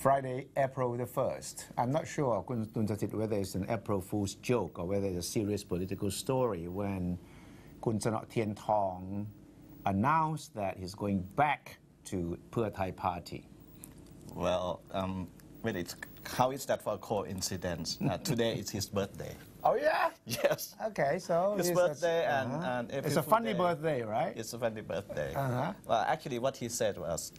Friday, April the 1st. I'm not sure, Kun Sasit, whether it's an April Fool's joke or whether it's a serious political story when Kun Sanot Tien Tong announced that he's going back to Pheu Thai Party. Well, how is that for a coincidence? Today is his birthday. Oh, yeah? Yes. Okay, so his birthday and April it's a funny birthday, right? It's a funny birthday. Well, actually, what he said was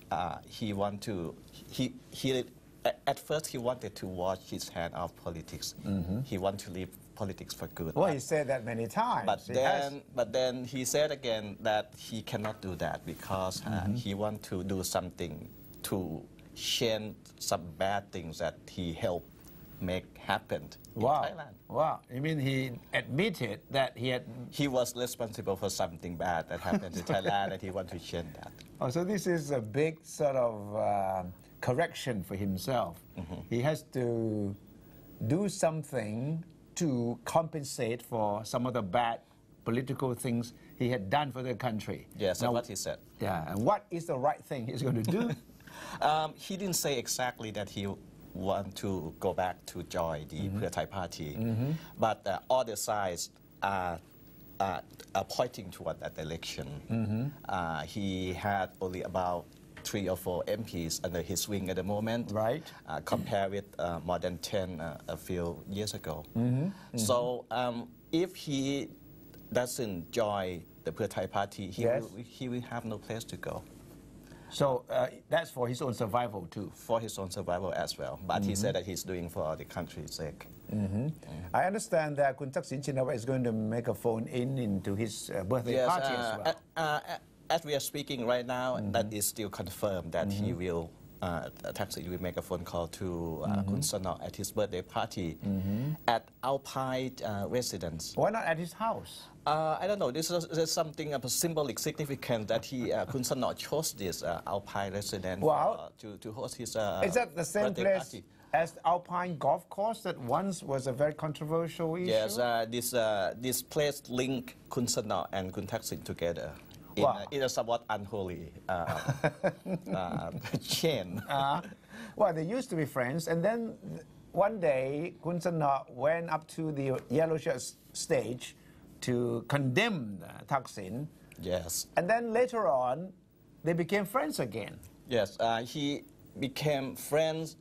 at first he wanted to wash his hand off politics. He wanted to leave politics for good. Well, he said that many times. But then he said again that he cannot do that because he wants to do something to change some bad things that he helped make happen in Thailand. Wow. You mean he admitted that he was responsible for something bad that happened in Thailand and he wanted to change that. Oh, so this is a big sort of correction for himself. He has to do something to compensate for some of the bad political things he had done for the country. Yes, that's what he said. Yeah, and what is the right thing he's going to do? He didn't say exactly that he want to go back to join the Pheu Thai Party, but all the signs are pointing toward that election. He had only about 3 or 4 MPs under his wing at the moment, right? Compared with more than 10 a few years ago. So if he doesn't join the Pheu Thai Party, he will have no place to go. So that's for his own survival too? For his own survival as well. But he said that he's doing for the country's sake. I understand that Kun Thaksin Shinawatra is going to make a phone in into his birthday party as well. As we are speaking right now, that is still confirmed that he will, Thaksin will make a phone call to Kun Sanot at his birthday party at Alpine residence. Why not at his house? I don't know. There's something of a symbolic significance that Kun Sanot chose this Alpine residence to host his is that the same place party. As Alpine Golf Course that once was a very controversial issue? Yes, this place linked Kun Sanot and Kun Thaksin together in a somewhat unholy chain. Well, they used to be friends, and then one day Kun Sanot went up to the Yellow Shirt stage to condemn Thaksin. Yes. And then later on, they became friends again. Yes, he became friends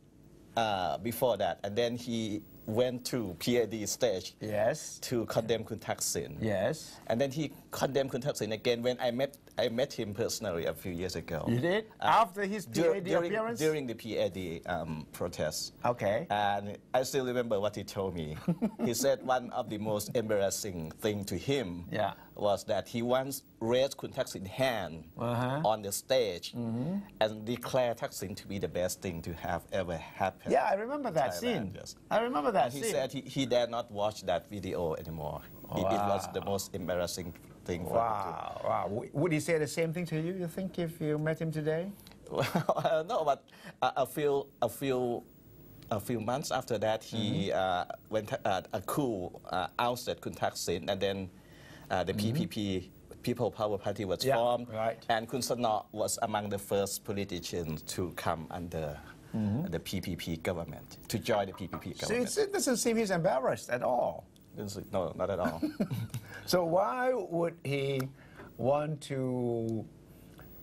before that, and then he went to PAD stage to condemn Kun Thaksin. Yes. And then he condemned Kun Thaksin again when I met him personally a few years ago. You did? After his PAD appearance? During the PAD protest. Okay. And I still remember what he told me. He said one of the most embarrassing thing to him was that he once raised Kun Thaksin's hand on the stage and declared Thaksin to be the best thing to have ever happened. Yeah, I remember that scene. Yes. I remember that scene. He said he dare not watch that video anymore. It was the most embarrassing thing for him. Wow. Would he say the same thing to you, you think, if you met him today? Well, I don't know, but a few months after that, he went a coup ousted Kun Thaksin, and then the PPP, People Power Party, was formed, and Kun Sanot was among the first politicians to come under the PPP government, to join the PPP government. So it doesn't seem he's embarrassed at all. No, not at all. So why would he want to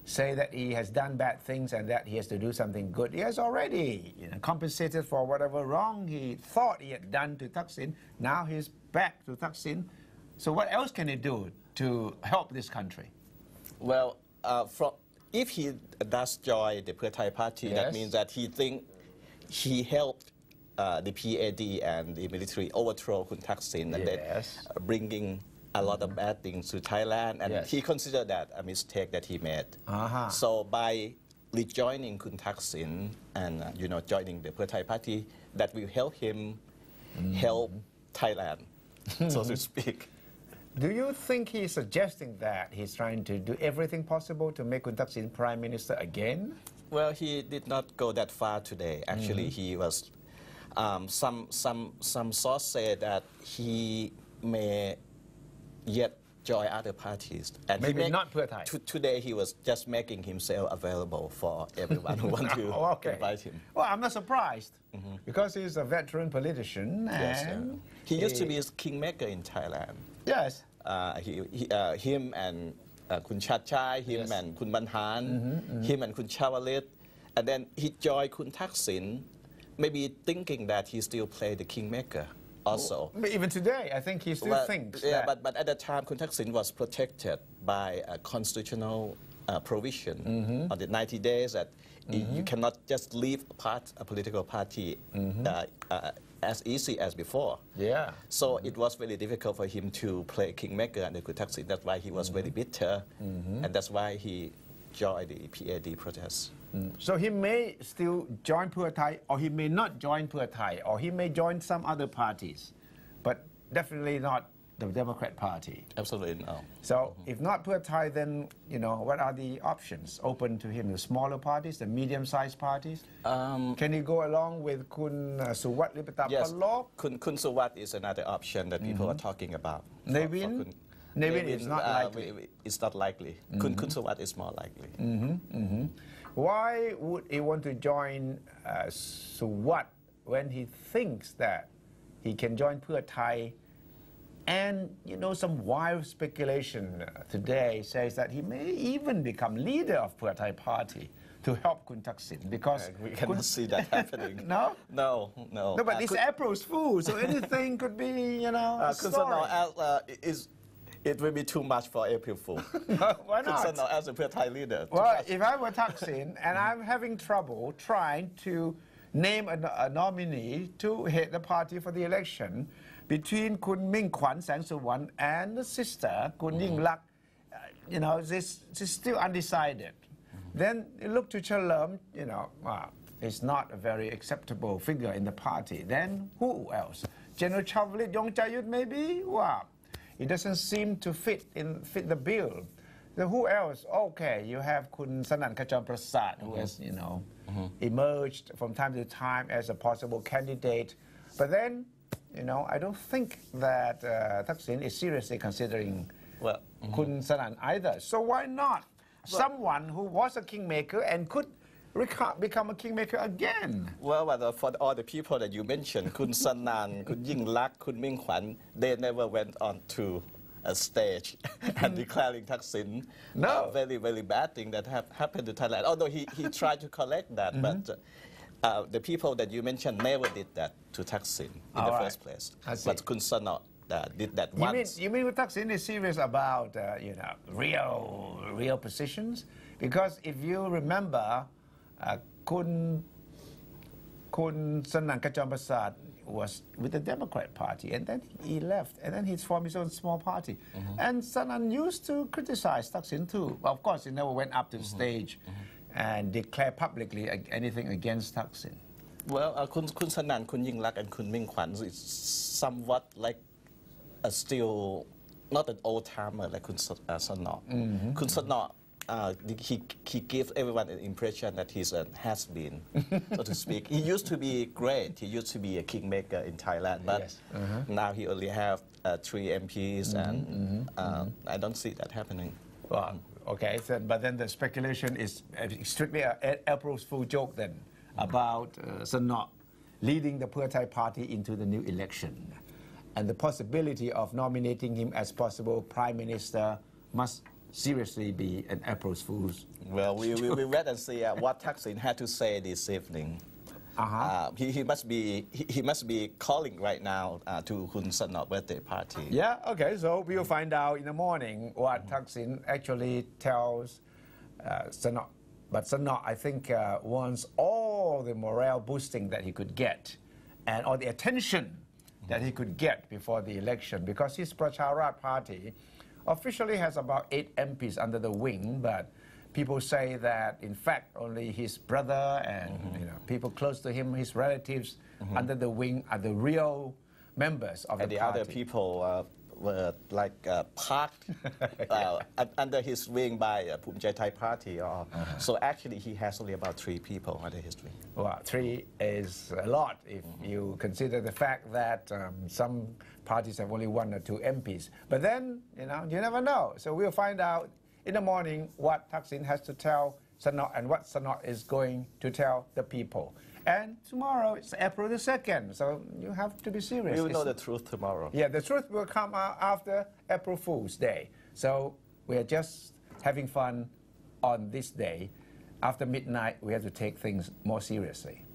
say that he has done bad things and that he has to do something good? He has already compensated for whatever wrong he thought he had done to Thaksin. Now he's back to Thaksin. So what else can he do to help this country? Well, if he does join the Pheu Thai Party, that means that he thinks he helped the PAD and the military overthrow Kun Thaksin and then bringing a lot of bad things to Thailand, and he considered that a mistake that he made. So by rejoining Kun Thaksin and joining the Pheu Thai Party, that will help him help Thailand, so to speak. Do you think he's suggesting that he's trying to do everything possible to make Kun Thaksin Prime Minister again? Well, he did not go that far today. Actually, he was. Some source say that he may yet join other parties. And Maybe not Pheu Thai. Today he was just making himself available for everyone who wants to invite him. Well, I'm not surprised because he's a veteran politician. Yes, and he used to be a kingmaker in Thailand. Yes. Him and Kun Chatchai, him and Kun Banhan, him and Kun Chavalit. And then he joined Kun Thaksin, maybe thinking that he still played the kingmaker also. But even today, I think he still thinks yeah, that. but at that time, Kun Thaksin was protected by a constitutional provision on the 90 days that you cannot just leave a political party as easy as before. Yeah. So it was very difficult for him to play kingmaker under Kun Thaksin. That's why he was very bitter, and that's why he joined the PAD protests. So he may still join Pheu Thai, or he may not join Pheu Thai, or he may join some other parties, but definitely not the Democrat Party. Absolutely no. So if not Pheu Thai, then what are the options open to him? The smaller parties, the medium-sized parties. Can he go along with Kun Suwat Lipatap Yes, Palok? Kun Suwat is another option that people are talking about. Nevin? Nevin is not likely. It's not likely. Kun Suwat is more likely. Why would he want to join Suwat when he thinks that he can join Pheu Thai? And some wild speculation today says that he may even become leader of Pheu Thai party to help Kun Thaksin, because we cannot see that happening. No? No. No, but it's April's Fool, so anything could be, a story. It will be too much for April Fool. Why not? As a Pheu Thai leader. Well, if I were Thaksin and I'm having trouble trying to name a nominee to head the party for the election between Kun Ming Kwan Sang Suwan and the sister Kun Ying Lak, this is still undecided. Then you look to Chalerm, it's not a very acceptable figure in the party. Then who else? General Chavalit Yongchayut maybe? Wow. It doesn't seem to fit the bill. So who else? Okay, you have Kun Sanan Kachon Prasad, who has emerged from time to time as a possible candidate. But then, I don't think that Thaksin is seriously considering Kun Sanan either. So why not someone who was a kingmaker and could become a kingmaker again? Well, for all the people that you mentioned, Kun Sanan, Kun Ying Lak, Kun Ming Kwan, they never went on to a stage and declaring Thaksin. No. Very, very bad thing that happened to Thailand. Although he tried to collect that, but the people that you mentioned never did that to Thaksin in the first place. But Kun Sanan did that once. You mean Thaksin is serious about real positions? Because if you remember, Kun Sanan Kachon Prasad was with the Democrat Party, and then he left, and then he formed his own small party. And Sanan used to criticize Thaksin too. Well, of course, he never went up to the stage and declared publicly anything against Thaksin. Well, Kun Sanan, Kun Ying Lak, and Kun Ming Kwan is somewhat like still not an old-timer like Kun Sanan. Kun Sanan, he gives everyone an impression that he's a has-been, so to speak. He used to be great. He used to be a kingmaker in Thailand, but now he only have 3 MPs, and I don't see that happening. Well, okay, so, but then the speculation is strictly an April's Fool joke then about Sanan leading the Pheu Thai party into the new election. And the possibility of nominating him as possible prime minister must seriously be an April's Fool's. Well, we wait and see what Thaksin had to say this evening. He must be calling right now to Kun Sanan birthday party. Yeah, okay, so we'll find out in the morning what Thaksin actually tells Sanan. But Sanan, I think, wants all the morale boosting that he could get and all the attention that he could get before the election, because his Pracharat party officially has about 8 MPs under the wing, but people say that in fact only his brother and people close to him, his relatives under the wing, are the real members of the party. And the other people were like parked under his wing by Phum Jai Thai Party. So actually, he has only about 3 people under his wing. Well, 3 is a lot if you consider the fact that some parties have only 1 or 2 MPs. But then, you never know. So we'll find out in the morning what Thaksin has to tell Sanot and what Sanot is going to tell the people. And tomorrow it's April the 2nd, so you have to be serious. We will know the truth tomorrow. Yeah, the truth will come out after April Fool's Day. So we are just having fun on this day. After midnight, we have to take things more seriously.